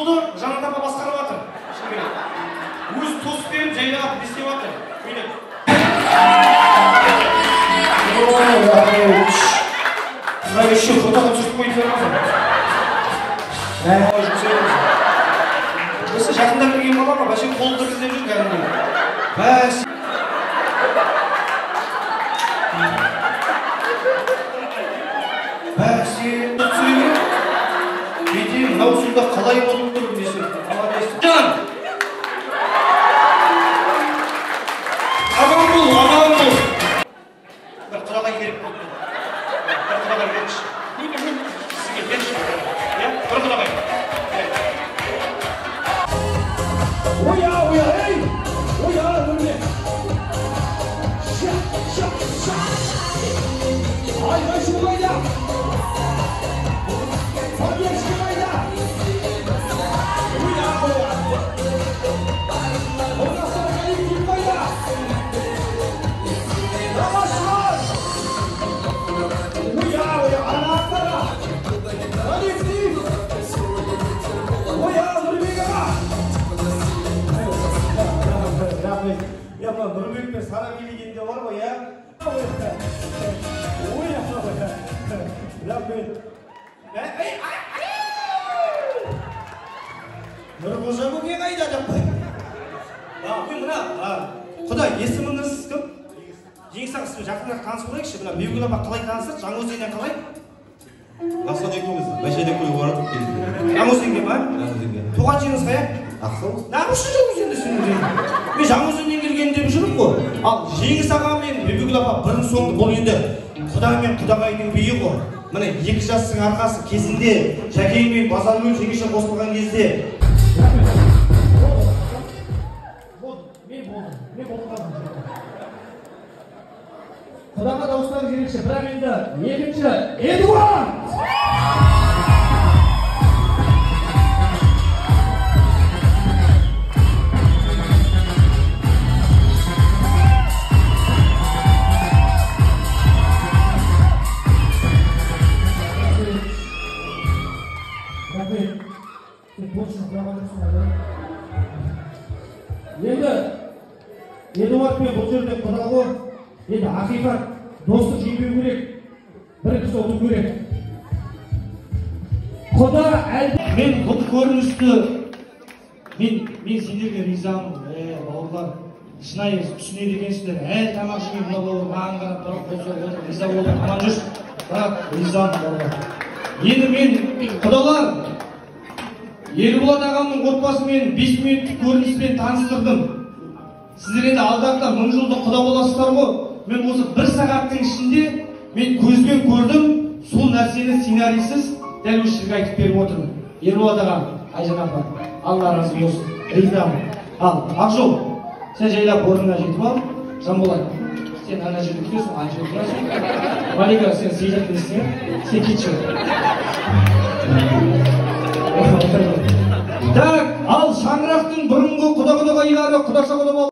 Аңғызулды жаңа апа басқарып жатыр. Өз тосып беріп жайлап не істеп жатыр. Мына еще фотоға түсіп қойып береміз. Осы жақында кірген бала ма? Бәше қолды іздеп жүр кәдімгі. Бәс. Бәсе. Беде мынау сонда қалай болып тұр десе. Жан! Аман бол, аман бол. Бір құралай керек болды. Bir құдағай берші. Сізге берші. Bir құдағай. Oya, oya, hey! Oya, böyle. Şak, şak, şak. Ay, başım bayda. Hadi başım bayda. Oya, oya. Ondan sonra gelip kim bayda? Yavaş var. Oya, oya, anahtarı. Hadi Steve. Oya, Nurbe'ye bak. Yapma, Nurbe'ye ben sana bilginde var mı ya? Oya, oya. Yapma. Nurbe'ye bu kime kaydı acaba? Bu mına? Құдай, есіміңіз кім? Жеңсақ сізбен жақында танысып қояйықшы. Мына Меугіл апа қалай танысыр? Жаңаөзеннен қалай? Басқа екеуміз Байшайда көлік барып келдік. Жаңаөзенге ма? Жаңаөзенге. Туған жеріңіз қай? Ақсау. Нағышы Жаңаөзендесің. Мен Жаңаөзеннен келген деп жүрмін ғой. Ал Жеңіс аға мен Меугіл апа бұрын соңды бұл енді құда мен құдағайдың биі ғой. Міне 2 жастың арқасы кезінде Жәкең мен Базаргүл жеңеше қосылған кезде Құдаға дауыстары керекші, бірақ енді екінші Эдуард! Енді Эдуард пен бұл жерде құда ғой. Енді ақиқат достық жеңбеу керек. Бір кісі отыру керек. Құда әлде мен бұл көріністі мен сендерге ризамын. Бауырлар, шынайы түсінеді екенсіздер. Тамақ жемей мына бауыр маған қарап тұрып қосып отыр. Риза болып аман жүрсін. Бірақ ризамын бауырлар. Енді мен құдалар Ерболат ағамның отбасымен 5 минуттық көрініспен таныстырдым. Сіздер енді алдарында 1000 жылдық құда боласыздар ғой. Мен осы 1 сағаттың ішінде мен көзбен көрдім, сол нәрсені сценарийсіз дәл осы жерге айтып беріп отырмын. Ерболат ағам, Айжан апа, Алла разы болсын. Ризамын. Ал, Ақжол, сен жайлап орнына жетіп ал. Жанболат, сен ана жерде күтесің, ана жерде тұрасың. Малика, сен сейлеттің істең, сен кетші. Так, ал шаңырақтың бұрынғы құда-құдағайлары, құдаша құда